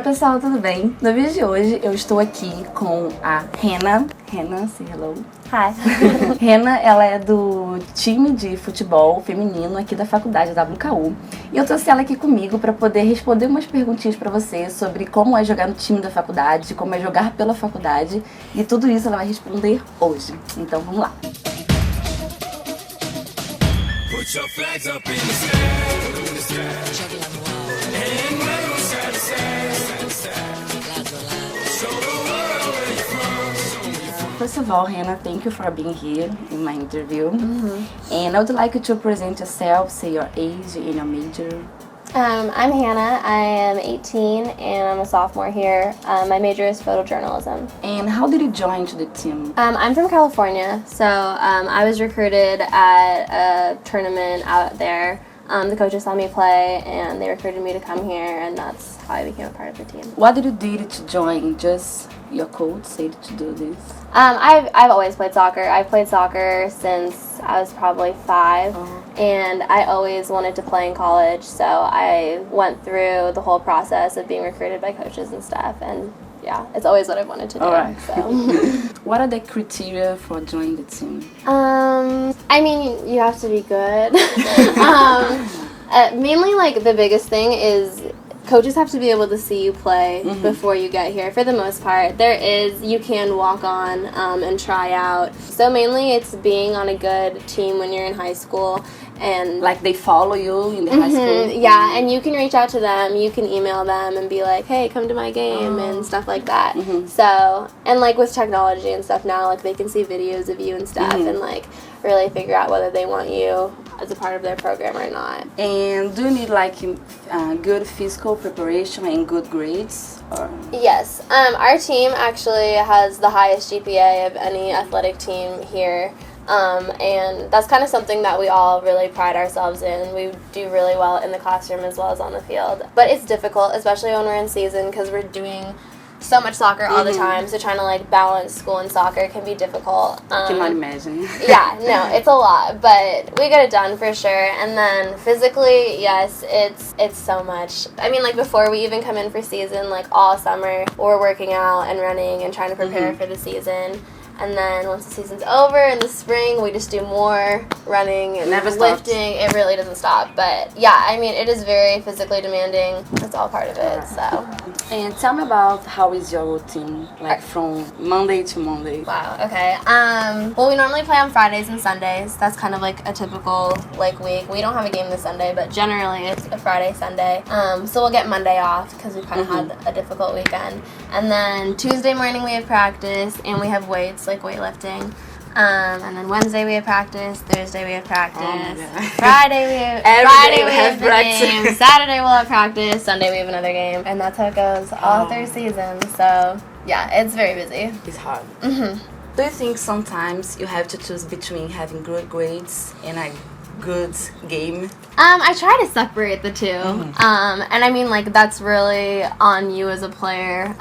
pessoal, tudo bem? No vídeo de hoje eu estou aqui com a Hannah. Hannah, say hello. Hi. Hannah, ela é do time de futebol feminino aqui da faculdade da WKU. E eu trouxe ela aqui comigo para poder responder umas perguntinhas para você sobre como é jogar no time da faculdade, como é jogar pela faculdade. E tudo isso ela vai responder hoje. Então vamos lá. Put your flags up in the sky. And when you're sad, show the world where you're from. First of all, Hannah, thank you for being here in my interview. And I would like you to present yourself, say your age and your major. I'm Hannah. I am 18 and I'm a sophomore here. My major is photojournalism. And how did you join to the team? I'm from California, so I was recruited at a tournament out there. The coaches saw me play and they recruited me to come here, and that's how I became a part of the team. What did you do to join? Just your coach said to do this? I've always played soccer. I've played soccer since I was probably 5, and I always wanted to play in college, so I went through the whole process of being recruited by coaches and stuff, and yeah, it's always what I've wanted to do. All right. So. What are the criteria for joining the team? I mean, you have to be good. Mainly, like, the biggest thing is coaches have to be able to see you play before you get here. For the most part, you can walk on and try out. So mainly it's being on a good team when you're in high school. And like they follow you in the high school? Yeah, and you can reach out to them, you can email them and be like, hey, come to my game and stuff like that. So, and like with technology and stuff now, like they can see videos of you and stuff and like really figure out whether they want you as a part of their program or not. And do you need like good physical preparation and good grades? Or? Yes, our team actually has the highest GPA of any athletic team here. And that's kind of something that we all really pride ourselves in. We do really well in the classroom as well as on the field. But it's difficult, especially when we're in season, because we're doing so much soccer all the time. So trying to like balance school and soccer can be difficult. I cannot imagine. Yeah, no, it's a lot, but we get it done for sure. And then physically, yes, it's so much. I mean, like before we even come in for season, like all summer, we're working out and running and trying to prepare for the season. And then once the season's over in the spring, we just do more running and lifting. It really doesn't stop. But yeah, I mean, it is very physically demanding. That's all part of it. So. And tell me about how is your routine, like from Monday to Monday? Wow. Okay. Well, we normally play on Fridays and Sundays. That's kind of like a typical like week. We don't have a game this Sunday, but generally it's a Friday, Sunday. So we'll get Monday off because we've kind of had a difficult weekend. And then Tuesday morning we have practice and we have weights, like weightlifting. And then Wednesday we have practice, Thursday we have practice, Friday we have the game, Saturday we'll have practice, Sunday we have another game, and that's how it goes all through season. So yeah, it's very busy. It's hard. Do you think sometimes you have to choose between having good grades and a good game? I try to separate the two. And I mean, like, that's really on you as a player.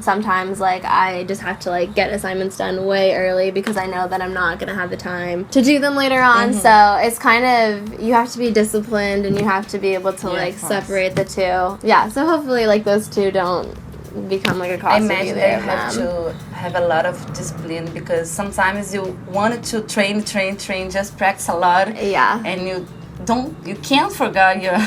Sometimes, like, I just have to, like, get assignments done way early because I know that I'm not going to have the time to do them later on. So it's kind of, you have to be disciplined and you have to be able to, like, separate the two. Yeah, so hopefully, like, those two don't become like a cost. I imagine that you have to have a lot of discipline because sometimes you wanted to train, just practice a lot. Yeah. And you can't forget your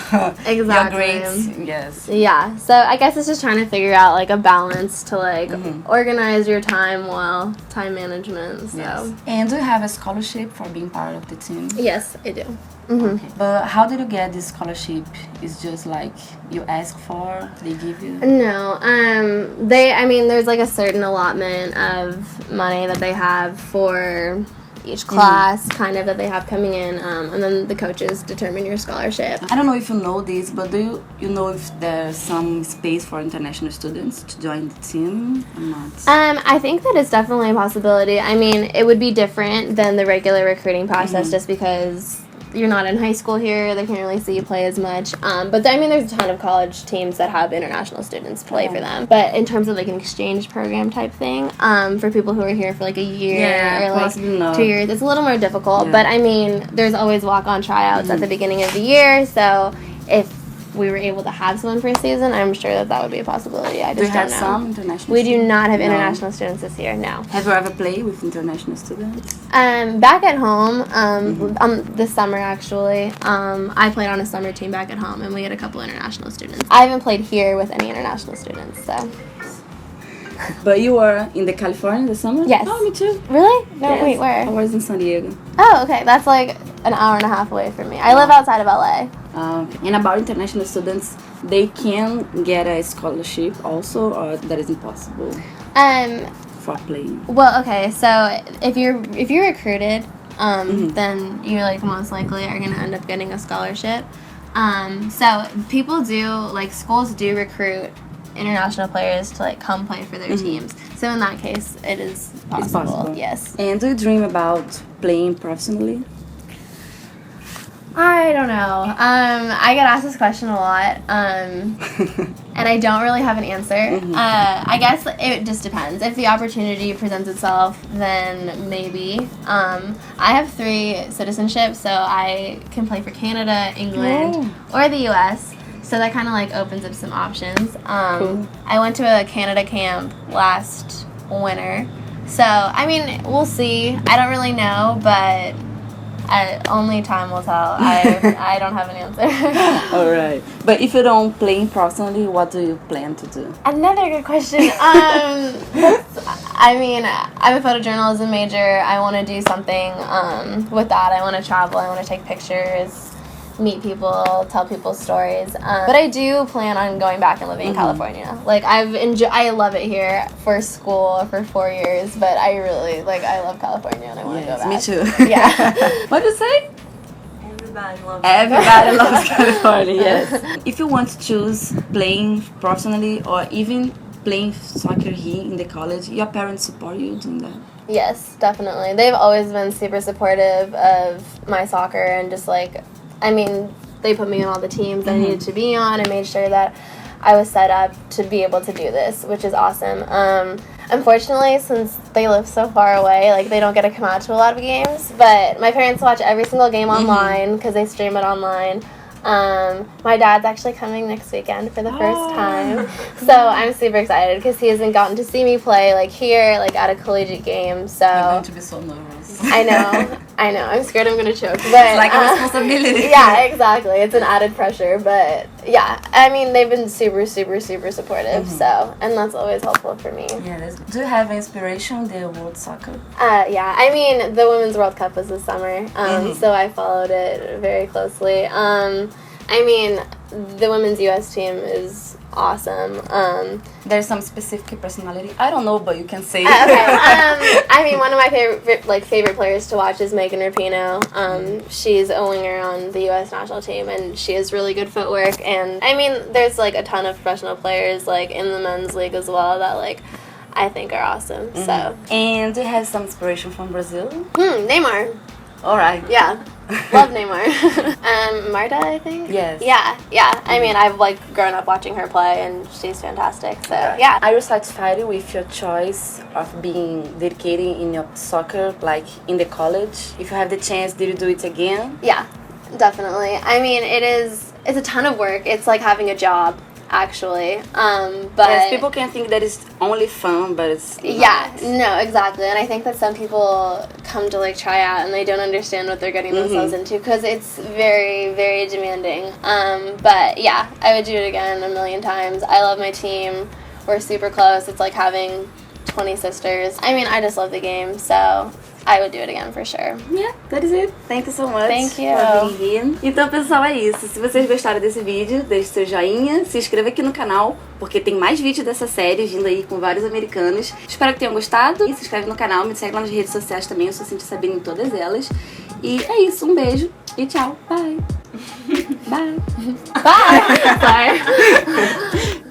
your grades. Yes. Yeah. So I guess it's just trying to figure out like a balance to like organize your time well, time management. So. Yes. And do you have a scholarship for being part of the team? Yes, I do. Okay. But how did you get this scholarship? It's just like you ask for, they give you? No. I mean, there's like a certain allotment of money that they have for each class kind of that they have coming in, and then the coaches determine your scholarship. I don't know if you know this, but do you know if there's some space for international students to join the team or not? I think that it's definitely a possibility. I mean, it would be different than the regular recruiting process just because you're not in high school here, they can't really see you play as much. But I mean, there's a ton of college teams that have international students play for them. But in terms of like an exchange program type thing, for people who are here for like a year or like 2 years, it's a little more difficult. But I mean, there's always walk-on tryouts at the beginning of the year. So if we were able to have someone for a season, I'm sure that would be a possibility. I Do you just don't have know. some international We do students? not have No. international students this year, no. Have you ever played with international students? Back at home, this summer actually, I played on a summer team back at home, and we had a couple international students. I haven't played here with any international students, so. But you were in the California this summer? Yes. Oh, me too. Really? No, Yes. wait, where? I was in San Diego. Oh, okay. That's like an hour and a half away from me. I live outside of LA. And about international students, they can get a scholarship also, or that is impossible for playing? Well, okay. So if you're recruited, then you like most likely are gonna end up getting a scholarship. So people do, like, schools do recruit international players to like come play for their teams. So in that case, it is possible. It's possible. Yes. And do you dream about playing professionally? I don't know. I get asked this question a lot, and I don't really have an answer. I guess it just depends. If the opportunity presents itself, then maybe. I have 3 citizenships, so I can play for Canada, England, or the U.S., so that kind of like opens up some options. Cool. I went to a Canada camp last winter, so I mean, we'll see. I don't really know, but only time will tell. I don't have an answer. All right. But if you don't play professionally, what do you plan to do? Another good question. I mean, I'm a photojournalism major. I want to do something with that. I want to travel. I want to take pictures, meet people, tell people stories. But I do plan on going back and living in California. Like, I love it here for school for 4 years, but I really, I love California and I want to go back. Me too. Yeah. What do you say? Everybody Loves California, yes. If you want to choose playing professionally or even playing soccer here in the college, your parents support you doing that? Yes, definitely. They've always been super supportive of my soccer and just they put me on all the teams I needed to be on and made sure that I was set up to be able to do this, which is awesome. Unfortunately, since they live so far away, they don't get to come out to a lot of games, but my parents watch every single game online because they stream it online. My dad's actually coming next weekend for the first time, so I'm super excited because he hasn't gotten to see me play here at a collegiate game. So I'm going to be so nervous. I know. I'm scared I'm gonna choke, but it's like a responsibility. Yeah, exactly. It's an added pressure, but yeah, I mean they've been super, super, super supportive. So, and that's always helpful for me. Yeah. Do you have inspiration the world soccer? Yeah. I mean, the Women's World Cup was this summer, so I followed it very closely. I mean, the women's U.S. team is awesome. There's some specific personality. I don't know, but you can say. Okay. I mean, one of my favorite players to watch is Megan Rapinoe. She's a winger on the U.S. national team, and she has really good footwork. And I mean, there's a ton of professional players in the men's league as well that I think are awesome. So. And do you have some inspiration from Brazil? Neymar. All right. Yeah. Love Neymar. Marta, I think? Yes. Yeah. I mean, I've grown up watching her play, and she's fantastic. So, yeah. Are you satisfied with your choice of being dedicated in your soccer, in the college? If you have the chance, did you do it again? Yeah, definitely. I mean, it's a ton of work. It's like having a job, actually. But yes, people can think that it's only fun, but it's not. Yeah, no, exactly. And I think that some people come to try out and they don't understand what they're getting themselves into because it's very, very demanding. But yeah, I would do it again a million times. I love my team. We're super close. It's like having 20 sisters. I mean, I just love the game, so I would do it again for sure. Yeah, that is it. Thank you so much. Thank you. For being here. Então, pessoal, é isso. Se vocês gostaram desse vídeo, deixe seu joinha, se inscreva aqui no canal, porque tem mais vídeos dessa série vindo aí com vários americanos. Espero que tenham gostado. E se inscreve no canal, me segue lá nas redes sociais também. Eu sou Cintya sabendo em todas elas. E é isso. Um beijo e tchau. Bye. Bye. Bye. Sorry.